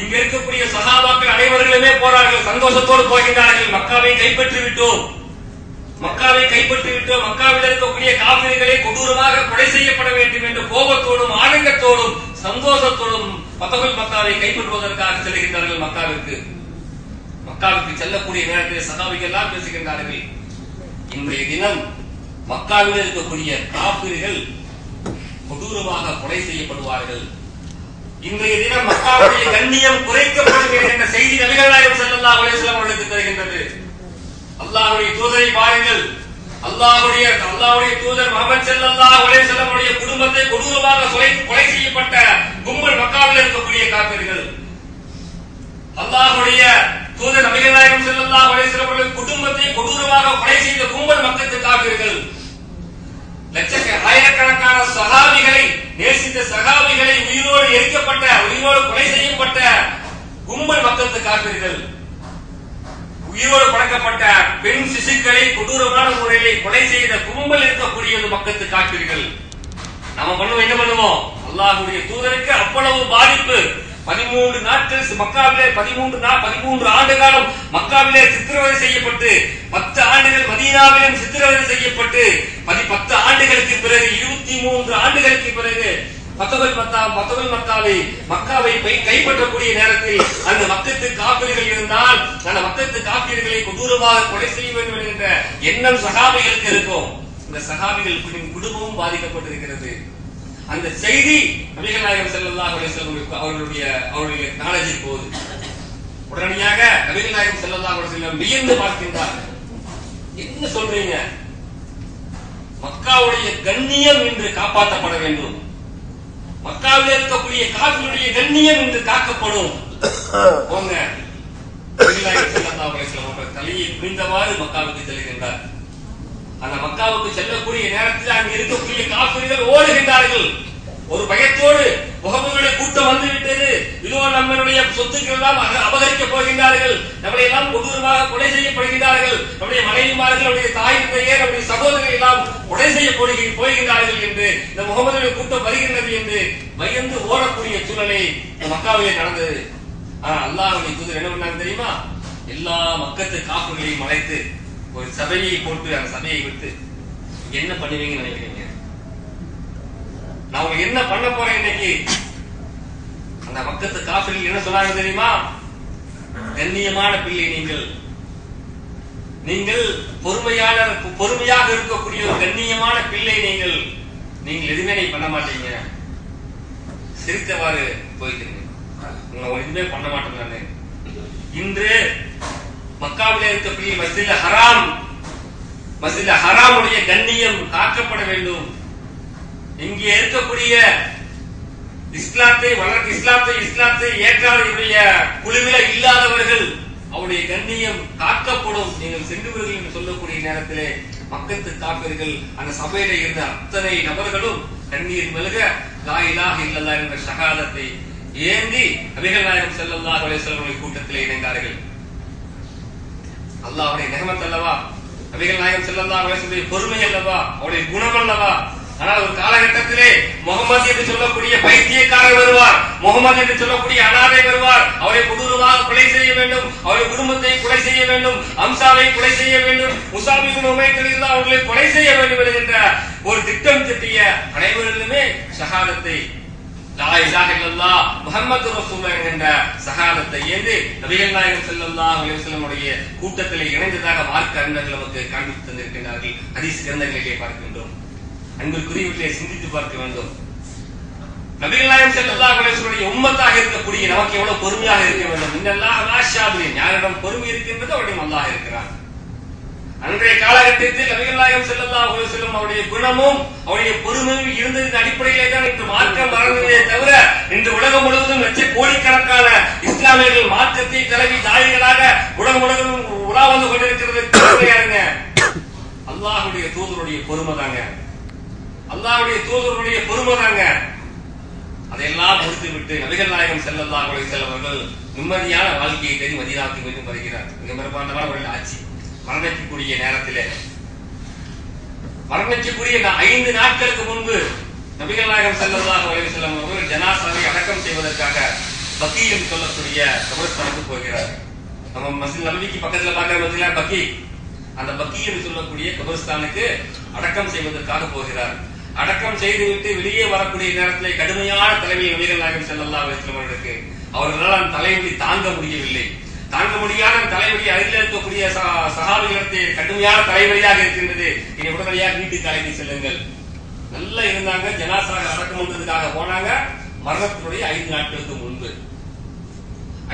இங்க இருக்கக்கூடிய சஹாபாக்கள் அனைவர்களுமே போறார்கள், சந்தோஷத்தோடு போகின்றார்கள். மக்காவை கைப்பற்றி விட்டோம், மக்காவில் இருக்கக்கூடிய காபிர்களை கொடூரமாக கொலை செய்யப்பட வேண்டும் என்ற கோபத்தோடும் ஆனந்தத்தோடும் சந்தோஷத்தோடும் ஃபத்ஹுல் மக்காவை கைப்பற்றுவதற்காக செல்கின்றார்கள். மக்காவுக்கு செல்லக்கூடிய நேரத்தில் சஹாபிகள் எல்லாம் பேசுகின்றார்கள், இன்றைய தினம் மக்காவில் இருக்கக்கூடிய காபிர்கள் கொடூரமாக கொலை செய்யப்படுவார்கள், இன்றைய தினம் மக்காவுடைய கண்ணியம் குறைக்கப்படும் என்ற செய்தி நபிகள் நாயகம் ஸல்லல்லாஹு அலைஹி வஸல்லம் அவர்களுக்கு தருகின்றது. அல்லாஹ்வுடைய தூதரை பாருங்கள், அல்லாஹ்வுடைய தூதர் முஹம்மது ஸல்லல்லாஹு அலைஹி வஸல்லம் அவருடைய குடும்பத்தை கொடூரமாக கொலை செய்யப்பட்ட கும்பல் மக்காவில் இருக்கக்கூடிய காபிர்கள். அல்லாஹ்வுடைய தூதர் நபிகள் நாயகம் ஸல்லல்லாஹு அலைஹி வஸல்லம் அவருடைய குடும்பத்தை கொடூரமாக கொலை செய்த கும்பல் மக்கத்து காபிர்கள். ஆயிரக்கணக்கான சஹாபிகளை நேசித்த சஹாபிகளை உயிரோடு கொலை செய்யப்பட்ட கும்பல் மக்கத்து காபிர்கள். உயிரோடு பழக்கப்பட்ட பெண் சிசுக்களை கொடூரமான முறையிலே கொலை செய்த கும்பல் இருக்கக்கூடிய மக்கத்து காபிர்கள். நம்ம என்ன பண்ணுவோம்? அல்லாஹ்வுடைய தூதருக்கு அவ்வளவு பாதிப்பு. 13 நாட்கள் மக்காவிலே 13 ஆண்டு காலம் மக்காவிலே சித்திரவதை செய்யப்பட்டு 10 ஆண்டுகள் மதீனாவிலும் சித்திரவதை செய்யப்பட்டு 10 ஆண்டுகளுக்கு பிறகு 23 ஆண்டுகளுக்கு பிறகு ஃபத்ஹுல் மக்காவை கைப்பற்றக்கூடிய நேரத்தில் அந்த மக்கத்து காபிர்கள் இருந்தால் அந்த மக்கத்து காபிர்களை கொடூரமாக கொலை செய்ய வேண்டும் என்கின்ற எண்ணம் சஹாபிகளுக்கு இருக்கும். இந்த சஹாபிகள் குடும்பமும் பாதிக்கப்பட்டிருக்கிறது. அந்த செய்தி நபிகள் நாயகம் ஸல்லல்லாஹு அலைஹி வஸல்லம் அவருடைய நாலேஜில் போகுது. உடனடியாக நபிகள் நாயகம் ஸல்லல்லாஹு அலைஹி வஸல்லம் வியந்து பார்க்கின்றார். என்ன சொல்றீங்க? மக்காவுடைய கண்ணியம் இன்று காப்பாற்றப்பட வேண்டும், மக்காவில் இருக்கக்கூடிய காபிர்களுடைய கண்ணியம் இன்று காக்கப்படும். போங்க. நபிகள் நாயகம் ஸல்லல்லாஹு அலைஹி வஸல்லம் அவர்கள் தலையை குனிந்தவாறு மக்காவுக்கு செல்கின்றார். அந்த மக்காவுக்கு செல்லக்கூடிய நேரத்தில் அங்கு இருக்கக்கூடிய காபிர்கள் ஓடுகின்றார்கள். ஒரு பயத்தோடு முகமதுடைய கூட்டம் வந்துவிட்டது, இதோ நம்மளுடைய சொத்துக்கள் எல்லாம் அபகரிக்கப் போகின்றார்கள், நம்மளை எல்லாம் கொடூரமாக கொலை செய்யப்படுகின்றார்கள், நம்முடைய மனைவிமார்கள், நம்முடைய தாய் தந்தையர், நம்முடைய சகோதரர்கள் எல்லாம் கொலை செய்ய போகின்றார்கள் என்று இந்த முகமதுடைய கூட்டம் வருகின்றது என்று பயந்து ஓடக்கூடிய சூழ்நிலை மக்காவிலே நடந்தது. ஆனா அல்லாஹ்வுடைய தூதர் என்ன பண்ணாங்க தெரியுமா? எல்லா மக்கத்து காப்புகளையும் அழைத்து ஒரு சபையை போட்டு அந்த சபையை விட்டு என்ன பண்ணுவீங்கன்னு நினைக்கிறீங்க? நான் உங்களுக்கு என்ன பண்ண போறேன் இன்னைக்கு? அந்த மக்கத்து காபிர்கள் என்ன சொன்னாங்க தெரியுமா? கண்ணியமான பிள்ளை நீங்கள் பொறுமையாக இருக்கக்கூடிய ஒரு கண்ணியமான பிள்ளை நீங்கள் எதுவுமே பண்ண மாட்டீங்க, சிரித்தவாறு போய்க்கிறீங்க, உங்களை எதுவுமே பண்ண மாட்டேன். நானு இன்று மக்காவிலே இருக்கக்கூடிய மஸ்ஜிதுல் ஹராமுடைய கண்ணியம் காக்கப்பட வேண்டும். இங்கே இருக்கக்கூடிய இஸ்லாத்தை ஏற்றாத குழுவில இல்லாதவர்கள் அவருடைய கண்ணியம் காக்கப்படும். நீங்கள் சென்றுவீர்கள் என்று சொல்லக்கூடிய நேரத்திலே மக்கத்து காப்பீர்கள் அந்த சபையில இருந்த அத்தனை நபர்களும் கண்ணீர் மெழுக லா இலாஹ இல்லல்லாஹ் என்ற ஷஹாதத்தை ஏந்தி நபிகள் நாயகம் ஸல்லல்லாஹு அலைஹி வஸல்லம் கூட்டத்திலே இணைந்தார்கள். அல்லாஹ்வுடைய நிஅமத் அல்லவா, நபிகள் நாயகம் ஸல்லல்லாஹு அலைஹி வஸல்லம் பொறுமை அல்லவா, அவருடைய குணம் அல்லவா. ஆனால் ஒரு காலகட்டத்திலே முகமது என்று சொல்லக்கூடிய பைத்தியக்காரர் வருவார், முகமது என்று சொல்லக்கூடிய அனாதை வருவார். அவரை கொடூரமாக கொலை செய்ய வேண்டும், அவருடைய குடும்பத்தை கொலை செய்ய வேண்டும், அம்சாவை கொலை செய்ய வேண்டும், முஸாப் இப்னு உமைர் ரலியல்லாஹு அவர்களை கொலை செய்ய வேண்டும் என்கின்ற ஒரு திட்டம் திட்டிய அனைவரிலுமே ஷஹாதத்தை லா இலாஹ இல்லல்லாஹ் முஹம்மது ரசூலுல்லாஹ் என்கின்ற ஷஹாதத்தை ஏந்தி நபிகள் நாயகம் ஸல்லல்லாஹு அலைஹி வஸல்லம் உடைய கூட்டத்திலே இணைந்ததாக மார்க்க அறிஞர்கள் நமக்கு காண்பித்து தந்திருக்கின்றார்கள். ஹதீஸ் கிரந்தங்களிலே பார்க்கின்றோம். அன்பிற்குரியவர்களை சிந்தித்து பார்க்க வேண்டும். நபிகள் நாயகம் ஸல்லல்லாஹு அலைஹி வஸல்லம் உம்மத்தாக இருக்கக்கூடிய நமக்கு எவ்வளவு பொறுமையாக இருக்க வேண்டும். இன்னல்லாஹ மாஷாபிரின், யாரிடம் பொறுமை இருக்கின்றது அவரிடம் அல்லாஹ் இருக்கிறான். அன்றைய காலகட்டத்தில் நபிகள் நாயகம் ஸல்லல்லாஹு அலைஹி வஸல்லம் அவருடைய குணமும் அவருடைய பொறுமையும் இருந்ததின் அடிப்படையிலே தான் இன்று மார்க்கம் வளர்ந்ததே தவிர இன்று உலகம் முழுவதும் கோடிக்கணக்கான இஸ்லாமியர்கள் மார்க்கத்தை தலைவி தாயிகளாக உலகம் முழுவதும் உலா வந்து கொண்டிருக்கிறது கிடையாதுங்க. அல்லாஹ்வுடைய தூதருடைய பொறுமை தாங்க, அல்லாஹ்வுடைய தூதருடைய பொறுமை தாங்க. அதையெல்லாம் முடித்து விட்டு நபிகள் நாயகம் ஸல்லல்லாஹு அலைஹி வஸல்லம் அவர்கள் நிம்மதியான வாழ்க்கையை தேடி மதீனாவுக்கு மீண்டும் வருகிறார். மிக பிரமாண்டமான ஒரு ஆட்சி. மரணிக்கக்கூடிய நேரத்திலே மரணிக்கக்கூடிய 5 நாட்களுக்கு முன்பு நபிகள் நாயகம் ஸல்லல்லாஹு அலைஹி வஸல்லம் அவர்கள் ஜனாசாவை அடக்கம் செய்வதற்காக பக்கீ என்று சொல்லக்கூடிய கபரஸ்தானுக்கு போகிறார். நம்ம மஸ்ஜித் நபவிக்கு பக்கத்துல பார்க்கிற மஸ்ஜித் பக்கீ, அந்த பக்கீ என்று சொல்லக்கூடிய கபரஸ்தானுக்கு அடக்கம் செய்வதற்காக போகிறார். அடக்கம் செய்துவிட்டு வெளியே வரக்கூடிய நேரத்திலே கடுமையான தலைமை நபிகள் நாயகம் ஸல்லல்லாஹு அலைஹி வஸல்லம் அவர்களுக்கு அவர்களால் அந்த தலைவலி தாங்க முடியவில்லை. தாங்க முடியாத தலைவலி அருகில் இருக்கக்கூடிய சஹாபிகளிடத்தை கடுமையான தலைவலியாக இருக்கின்றது. இனி உடனடியாக வீட்டுக்கு அழைத்து செல்லுங்கள். நல்லா இருந்தாங்க, ஜனாசாக அடக்கம் பண்றதுக்காக போனாங்க. மரணத்தினுடைய 5 நாட்களுக்கு முன்பு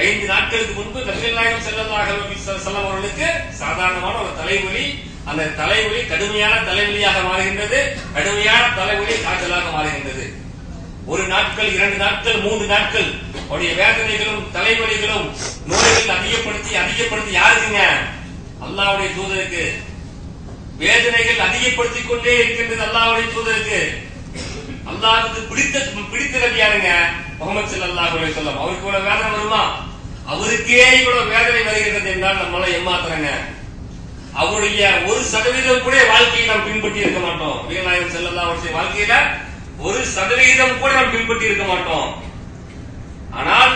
5 நாட்களுக்கு முன்பு நபிகள் நாயகம் ஸல்லல்லாஹு அலைஹி வஸல்லம் அவர்களுக்கு சாதாரணமான ஒரு தலைவலி, அந்த தலைவலி கடுமையான தலைவலியாக மாறுகின்றது. கடுமையான தலைவலி காய்ச்சலாக மாறுகின்றது. 1 நாட்கள், 2 நாட்கள், 3 நாட்கள் அவருடைய வேதனைகளும் தலைவலிகளும் நோய்கள் அதிகப்படுத்தி யாருக்குங்க? அல்லாஹ்வுடைய தூதருக்கு வேதனைகள் அதிகப்படுத்திக் கொண்டே இருக்கின்றது. அல்லாஹ்வுடைய தூதருக்கு அல்லாஹ்வுக்கு பிடித்த நபி யாருங்க? முஹம்மது ஸல்லல்லாஹு அலைஹி வஸல்லம். அவருக்கு இவ்வளவு வேதனை வருமா? அவருக்கே இவ்வளவு வேதனை வருகிறது என்றால் நம்மள ஏமாத்துறங்க. அவருடைய 1% கூட வாழ்க்கையை நாம் பின்பற்றி இருக்க மாட்டோம். நபிகள் நாயகம் ஸல்லல்லாஹு அலைஹி வஸல்லம் வாழ்க்கையில 1% கூட நாம் பின்பற்றி இருக்க மாட்டோம். ஆனால்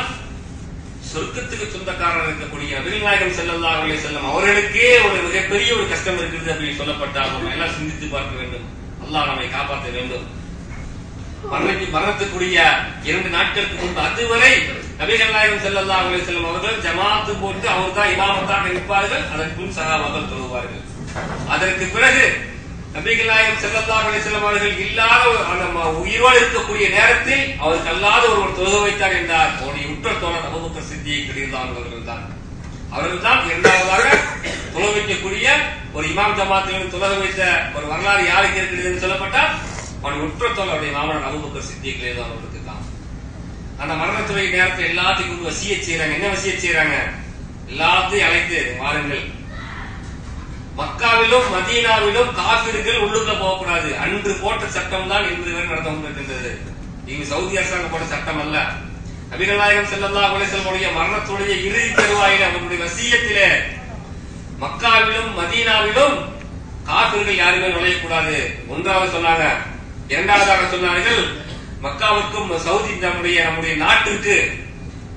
சொர்க்கத்துக்கு சொந்தக்காரர் இருக்கக்கூடிய நபிகள் நாயகம் ஸல்லல்லாஹு அலைஹி வஸல்லம் அவர்களுக்கே ஒரு மிகப்பெரிய ஒரு கஷ்டம் இருக்கிறது அப்படின்னு சொல்லப்பட்டால் நம்ம எல்லாம் சிந்தித்து பார்க்க வேண்டும். அல்லாஹ் நம்மை காப்பாற்ற வேண்டும். மரணத்துக்குரிய 2 நாட்களுக்கு முன்பு அதுவரை நபிகள் நாயகம் ஸல்லல்லாஹு அலைஹி வஸல்லம் அவர்கள் ஜமாத்து போட்டு அவர் தான் இமாமத்தாக இருப்பார்கள். அதற்கு முன் சஹாபாக்கள் தொழுவார்கள். அதற்கு பிறகு நபிகள் நாயகம் ஸல்லல்லாஹு அலைஹி வஸல்லம் அவர்கள் இல்லாத உயிரோடு இருக்கக்கூடிய நேரத்தில் அவருக்கு அல்லாத ஒருவர் தொழுக வைத்தார் என்றார். அவருடைய உற்ற தோழர் அபூபக்கர் சித்திக் ரலியல்லாஹு அவர்கள் தான் இரண்டாவதாக தொழுக வைக்கக்கூடிய ஒரு இமாம் ஜமாத்திலிருந்து தொழுக வைத்த ஒரு வரலாறு யாருக்கு இருக்கிறது என்று சொல்லப்பட்டால் அவருடைய உற்ற தோழருடைய மாமனார் அபூபக்கர் சித்திக் ரலியல்லாஹு அவர்களுக்கு தான். அந்த மரணத்துடைய நேரத்தில் எல்லாத்துக்கும் வசியத் செய்யறாங்க. என்ன வசியத் செய்யறாங்க? எல்லாத்தையும் அழைத்து வாருங்கள், மக்காவிலும் மதீனாவிலும் காபிர்கள் உள்ளுக்குள்ள போகக்கூடாது. அன்று போட்ட சட்டம் தான் இன்று வரை நடந்து கொண்டிருக்கின்றது. இங்கு சவுதி அரசாங்கம் போட்ட சட்டம் அல்ல. நபிகள் நாயகம் ஸல்லல்லாஹு அலைஹி வஸல்லம் மரணத்துடைய இறுதி தருவாயில அவருடைய வசியத்திலே மக்காவிலும் மதீனாவிலும் காபிர்கள் யாருமே நுழையக்கூடாது. ஒன்றாவது சொன்னாங்க. இரண்டாவதாக சொன்னார்கள், மக்காவுக்கும் சவுதி நம்முடைய நாட்டிற்கு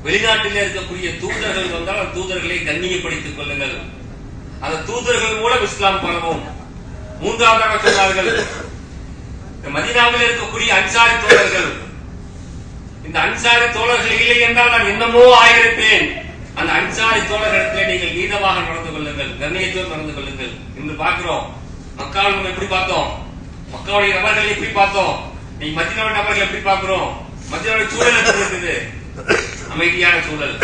வெளிநாட்டிலே இருக்கக்கூடிய தூதர்கள் வந்தால் அந்த தூதர்களை கண்ணியப்படுத்திக் கொள்ளுங்கள். அந்த தூதர்கள் மூலம் இஸ்லாம் பரவும். மூன்றாவதாக சொன்னார்கள், மதீனாவில் இருக்கக்கூடிய அன்சாரி தோழர்கள், இந்த அன்சாரி தோழர்கள் இல்லை என்றால் நான் என்னமோ ஆகியிருப்பேன். அந்த அன்சாரி தோழர்களிடத்திலே நீங்கள் நீதமாக நடந்து கொள்ளுங்கள், கண்ணியத்தோடு நடந்து கொள்ளுங்கள். இன்று பார்க்கிறோம், மக்காவில் நம்ம எப்படி பார்த்தோம், மக்காவுடைய நபர்கள் எப்படி பார்த்தோம், நீ மதீனாவுடைய நபர்கள் எப்படி பார்க்கிறோம். மதீனாவுடைய சூழல் எப்படி இருக்குது? அமைதியான சூழல்.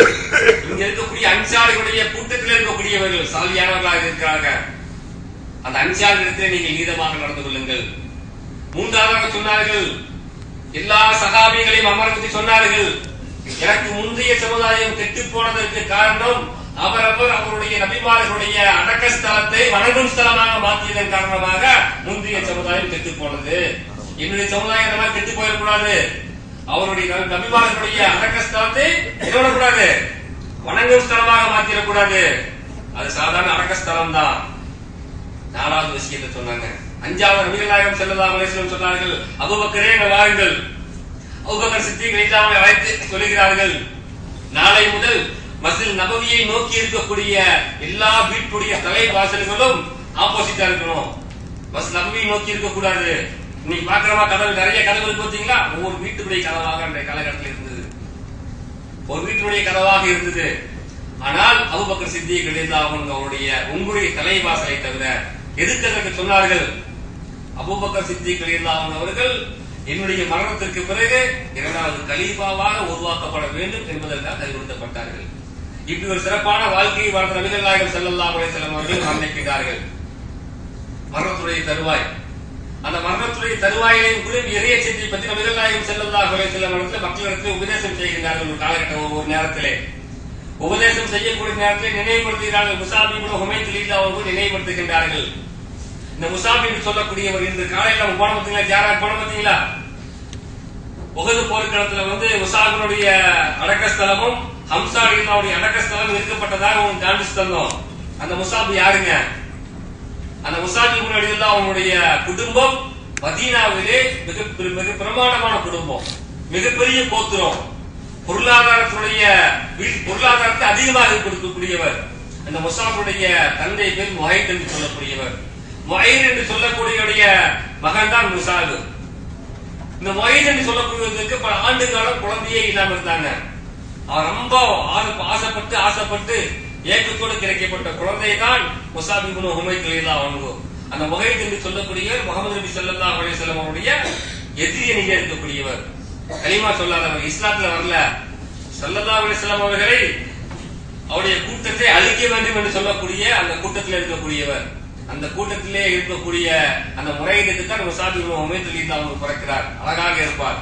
இங்க இருக்கக்கூடிய அன்சாரிகளுடைய கூட்டத்தில் இருக்கக்கூடியவர்கள் சாலியானவர்களாக இருக்கிறார்கள். அந்த அன்சாரிடத்திலே நீங்கள் நீதமாக நடந்து கொள்ளுங்கள். மூன்றாவதாக சொன்னார்கள், எல்லா சகாபிகளையும் அமர்த்தி சொன்னார்கள், எனக்கு முந்தைய சமுதாயம் கெட்டு போனதற்கு காரணம் அவரவர் அவருடைய நபிமார்களுடைய அடக்க ஸ்தலத்தை வணங்கும் ஸ்தலமாக மாற்றியதன் காரணமாக முந்தைய சமுதாயம் கெட்டு போனது. என்னுடைய சமுதாயம் இந்த மாதிரி கெட்டு போயிடக்கூடாது. அவருடைய நபிமார்களுடைய அடக்க ஸ்தலத்தை கூடாது, வணங்கும் ஸ்தலமாக மாற்றிடக்கூடாது. அது சாதாரண அடக்க ஸ்தலம் தான். நாலாவது விஷயத்தை சொன்னாங்க. அஞ்சாவது நபிகள் நாயகம் ஸல்லல்லாஹு அலைஹி வஸல்லம் சொன்னார்கள், அபூபக்கரே வாருங்கள். அபூபக்கர் சித்திக் ரலியல்லாஹு அன்ஹு அழைத்து சொல்கிறார்கள், நாளை முதல் மஸ்ஜித் நபவியை நோக்கி இருக்கக்கூடிய எல்லா வீட்டுடைய தலைவாசல்களும் ஆப்போசிட்டா இருக்கணும். மஸ்ஜித் நபவியை நோக்கி இருக்க கூடாது. இன்னைக்கு பாக்குறமா கதவு, நிறைய கதவு பார்த்தீங்களா, ஒவ்வொரு வீட்டுடைய கதவாக அந்த காலகட்டத்தில் இருந்தது. ஒரு வீட்டுடைய கதவாக இருந்தது. ஆனால் அபூபக்கர் சித்திக் ரலியல்லாஹு அன்ஹு அவருடைய உங்களுடைய தலைவாசலை தவிர எதுக்கு சொன்னார்கள்? அபூபக்கர் சித்திக் ரலியல்லாஹு அன்ஹு அவர்கள் என்னுடைய மரணத்திற்கு பிறகு இரண்டாவது கலீஃபாவாக உருவாக்கப்பட வேண்டும் என்பதற்காக அறிவுறுத்தப்பட்டார்கள். இப்படி ஒரு சிறப்பான வாழ்க்கையை வாழ்ந்த நபிகள் நாயகம் ஸல்லல்லாஹு அலைஹி வஸல்லம் அவர்கள் மரணிக்கிறார்கள். மரணத்துடைய தருவாய், அந்த மரணத்துடைய தருவாயிலையும் கூட இறையச்சத்தை பற்றி நபிகள் நாயகம் ஸல்லல்லாஹு அலைஹி வஸல்லம் அவர்கள் மக்களிடத்தில் உபதேசம் செய்கின்றார்கள். ஒரு காலகட்டம், ஒரு நேரத்திலே உபதேசம் செய்யக்கூடிய நேரத்தில் நினைவுபடுத்துகிறார்கள். முஸாப் இப்னு உமைர் ரலியல்லாஹு அன்ஹு நினைவுபடுத்துகின்றார்கள். இந்த முஸாப் என்று சொல்லக்கூடியவர் இந்த காலையில் நம்ம போன பார்த்தீங்களா, ஜாரா போன பார்த்தீங்களா, உஹது போர்க்களத்தில் முஸாபினுடைய அடக்கஸ்தலமும் ஹம்சா ரலியல்லாஹுடைய அடக்கஸ்தலம் இருக்கப்பட்டதாக ஒரு காண்பிச்சு தந்தோம். அந்த முஸாப் யாருங்க? அந்த முஸாப் இப்னு ரலியல்லாஹு அவனுடைய குடும்பம் மதீனாவிலே மிக பிரமாண்டமான குடும்பம், மிகப்பெரிய கோத்திரம், பொருளாதாரத்தை அதிகமாக கொடுக்கக்கூடியவர். அந்த முஸாபுடைய தந்தை பேர் முஹைத் என்று சொல்லக்கூடியவர். முஹைத் என்று சொல்லக்கூடிய மகன் தான் முஸாப். இந்த முஹைத் என்று சொல்லக்கூடியவருக்கு பல ஆண்டு காலம் குழந்தையே இல்லாம இருந்தாங்க. அவர் ரொம்ப ஆசைப்பட்டு ஏக்கத்தோடு கிடைக்கப்பட்ட குழந்தை தான் முஸாப் இப்னு உமைர் ரலியல்லாஹு அன்ஹு. அந்த முஹைத் என்று சொல்லக்கூடியவர் முஹம்மது நபி ஸல்லல்லாஹு அலைஹி வஸல்லம் அவருடைய எதிரியாக இருக்கக்கூடியவர், கலிமா சொல்லாதவர், இஸ்லாத்துல வரல. ஸல்லல்லாஹு அலைஹி வஸல்லம் அவர்களை அவருடைய கூட்டத்தை அழிக்க வேண்டும் என்று சொல்லக்கூடிய அந்த கூட்டத்தில் இருக்கக்கூடியவர். அந்த கூட்டத்திலே இருக்கக்கூடிய அந்த முறையீட்டுக்கு தான் முஸாப் இப்னு உமைர் ரலியல்லாஹு அன்ஹு பிறக்கிறார். அழகாக இருப்பார்,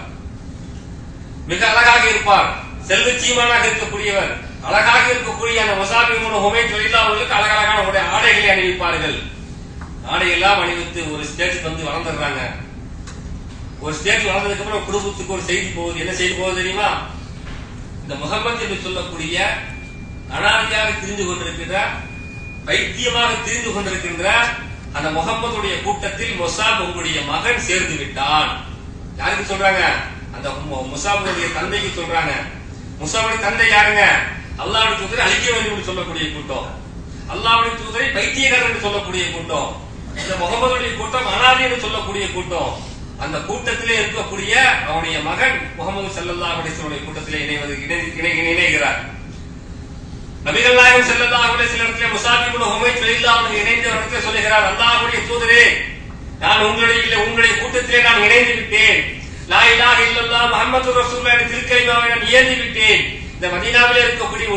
மிக அழகாக இருப்பார், செல்வச்சீமானாக இருக்கக்கூடியவர். அழகாக இருக்கக்கூடிய அந்த முஸாப் இப்னு உமைர் ரலியல்லாஹு அன்ஹுக்கு அழகழகான ஆடைகளை அணிவிப்பார்கள். ஆடையெல்லாம் அணிவித்து ஒரு ஸ்டேஜுக்கு வளர்ந்துடுறாங்க. ஒரு ஸ்டேஜ் வளர்ந்ததுக்கு அப்புறம் குடும்பத்துக்கு ஒரு செய்தி போகுது. என்ன செய்தி போகுது தெரியுமா? இந்த முஹம்மது என்று சொல்லக்கூடிய அனாதையாக திரிந்து கொண்டிருக்கின்ற, பைத்தியமாக திரிந்து கொண்டிருக்கின்ற அந்த முஹம்மதுடைய கூட்டத்தில் முஸாப் உங்களுடைய மகன் சேர்ந்து விட்டான். யாருக்கு சொல்றாங்க? அந்த முஸாபுடைய தந்தைக்கு சொல்றாங்க. முஸாபுடைய தந்தை யாருங்க? அல்லாஹ்வுடைய தூதரை அழிக்க வேண்டும் என்று சொல்லக்கூடிய கூட்டம், அல்லாஹ்வுடைய தூதரை பைத்தியக்காரர் என்று சொல்லக்கூடிய கூட்டம், இந்த முஹம்மதுடைய கூட்டம் அனாதை என்று சொல்லக்கூடிய கூட்டம். அந்த கூட்டத்திலே இருக்கக்கூடிய அவனுடைய மகன் முஹம்மது ஸல்லல்லாஹு அலைஹி வஸல்லம் கூட்டத்திலே இணைகிறார். நபிகள் நாயகம் ஸல்லல்லாஹு அலைஹி வஸல்லம் முஸாப் இப்னு உமைர் ரலியல்லாஹு அன்ஹு இணைந்த இடத்திலே சொல்கிறார், அல்லாஹ்வுடைய தூதரே, நான் உங்களுடைய கூட்டத்திலே நான் இணைந்து விட்டேன். லா இலாஹ இல்லல்லாஹ் முஹம்மது ரசூலுல்லாஹ் என்ற திருக்கலிமாவை நான் ஏந்தி விட்டேன். இந்த மதீனாவிலே இருக்கக்கூடிய